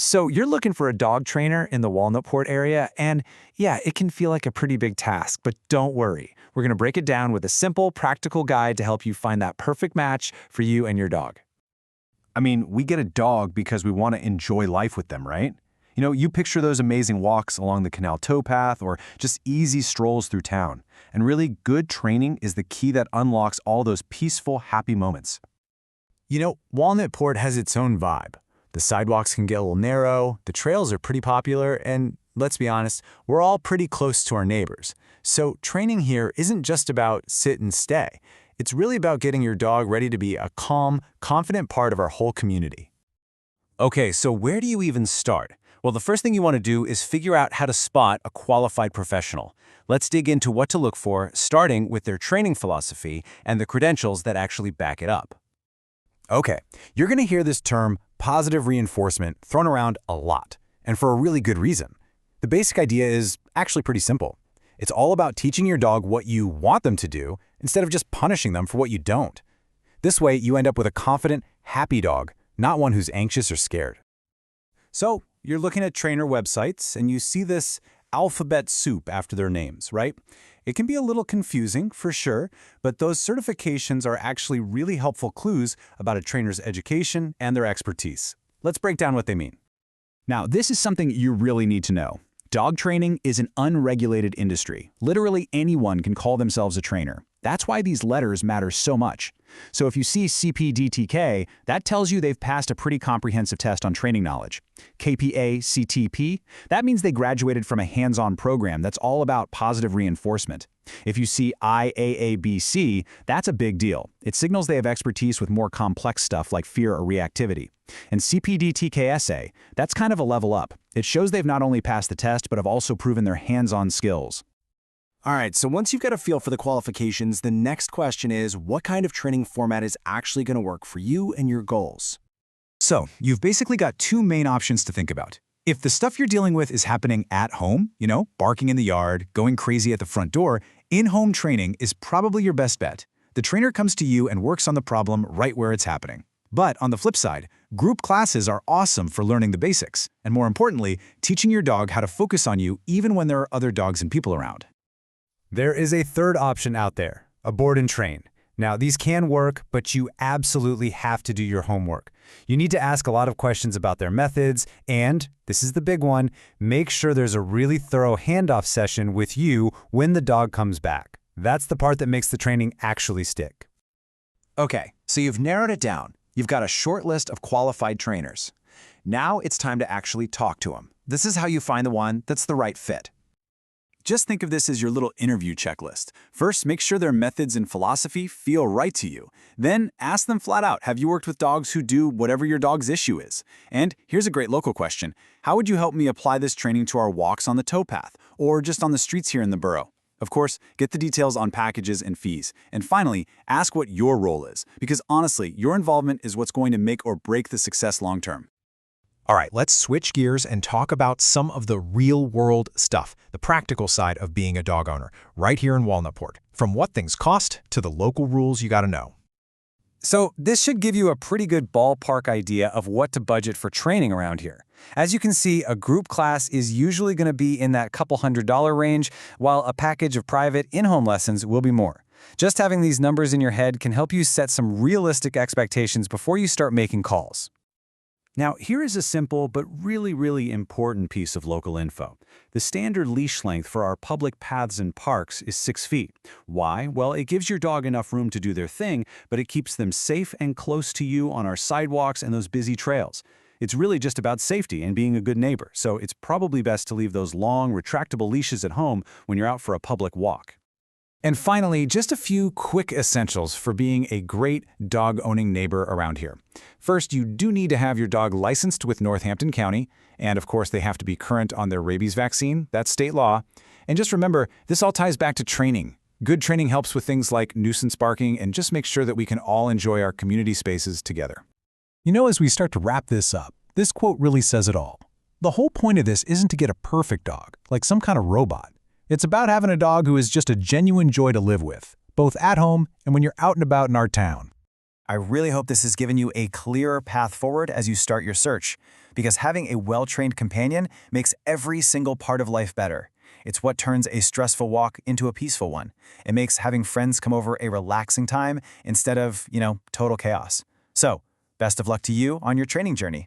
So you're looking for a dog trainer in the Walnutport area, and yeah, it can feel like a pretty big task, but don't worry. We're going to break it down with a simple, practical guide to help you find that perfect match for you and your dog. I mean, we get a dog because we want to enjoy life with them, right? You picture those amazing walks along the canal towpath or just easy strolls through town. And really, good training is the key that unlocks all those peaceful, happy moments. Walnutport has its own vibe. The sidewalks can get a little narrow, the trails are pretty popular, and let's be honest, we're all pretty close to our neighbors. So training here isn't just about sit and stay. It's really about getting your dog ready to be a calm, confident part of our whole community. Okay, so where do you even start? Well, the first thing you want to do is figure out how to spot a qualified professional. Let's dig into what to look for, starting with their training philosophy and the credentials that actually back it up. Okay, you're going to hear this term positive reinforcement thrown around a lot, and for a really good reason. The basic idea is actually pretty simple. It's all about teaching your dog what you want them to do instead of just punishing them for what you don't. This way, you end up with a confident, happy dog, not one who's anxious or scared. So, you're looking at trainer websites and you see this alphabet soup after their names, right? It can be a little confusing, for sure, but those certifications are actually really helpful clues about a trainer's education and their expertise. Let's break down what they mean. Now, this is something you really need to know. Dog training is an unregulated industry. Literally anyone can call themselves a trainer. That's why these letters matter so much. So if you see CPDTK, that tells you they've passed a pretty comprehensive test on training knowledge. KPA CTP, that means they graduated from a hands-on program that's all about positive reinforcement. If you see IAABC, that's a big deal. It signals they have expertise with more complex stuff like fear or reactivity. And CPDTKSA, that's kind of a level up. It shows they've not only passed the test, but have also proven their hands-on skills. All right, so once you've got a feel for the qualifications, the next question is, what kind of training format is actually going to work for you and your goals? So, you've basically got two main options to think about. If the stuff you're dealing with is happening at home, barking in the yard, going crazy at the front door, in-home training is probably your best bet. The trainer comes to you and works on the problem right where it's happening. But on the flip side, group classes are awesome for learning the basics, and more importantly, teaching your dog how to focus on you even when there are other dogs and people around. There is a third option out there, a board and train. Now, these can work, but you absolutely have to do your homework. You need to ask a lot of questions about their methods, and, this is the big one, make sure there's a really thorough handoff session with you when the dog comes back. That's the part that makes the training actually stick. Okay, so you've narrowed it down. You've got a short list of qualified trainers. Now it's time to actually talk to them. This is how you find the one that's the right fit. Just think of this as your little interview checklist. First, make sure their methods and philosophy feel right to you. Then, ask them flat out, have you worked with dogs who do whatever your dog's issue is? And here's a great local question. How would you help me apply this training to our walks on the towpath, or just on the streets here in the borough? Of course, get the details on packages and fees. And finally, ask what your role is, because honestly, your involvement is what's going to make or break the success long-term. All right, let's switch gears and talk about some of the real-world stuff, the practical side of being a dog owner, right here in Walnutport, from what things cost to the local rules you gotta know. So this should give you a pretty good ballpark idea of what to budget for training around here. As you can see, a group class is usually going to be in that couple $100 range, while a package of private in-home lessons will be more. Just having these numbers in your head can help you set some realistic expectations before you start making calls. Now, here is a simple but really important piece of local info. The standard leash length for our public paths and parks is 6 feet. Why? Well, it gives your dog enough room to do their thing, but it keeps them safe and close to you on our sidewalks and those busy trails. It's really just about safety and being a good neighbor, so it's probably best to leave those long, retractable leashes at home when you're out for a public walk. And finally, just a few quick essentials for being a great dog-owning neighbor around here. First, you do need to have your dog licensed with Northampton County, and of course they have to be current on their rabies vaccine. That's state law. And just remember, this all ties back to training. Good training helps with things like nuisance barking and just makes sure that we can all enjoy our community spaces together. As we start to wrap this up, this quote really says it all. The whole point of this isn't to get a perfect dog, like some kind of robot. It's about having a dog who is just a genuine joy to live with, both at home and when you're out and about in our town. I really hope this has given you a clearer path forward as you start your search, because having a well-trained companion makes every single part of life better. It's what turns a stressful walk into a peaceful one. It makes having friends come over a relaxing time instead of, total chaos. So, best of luck to you on your training journey.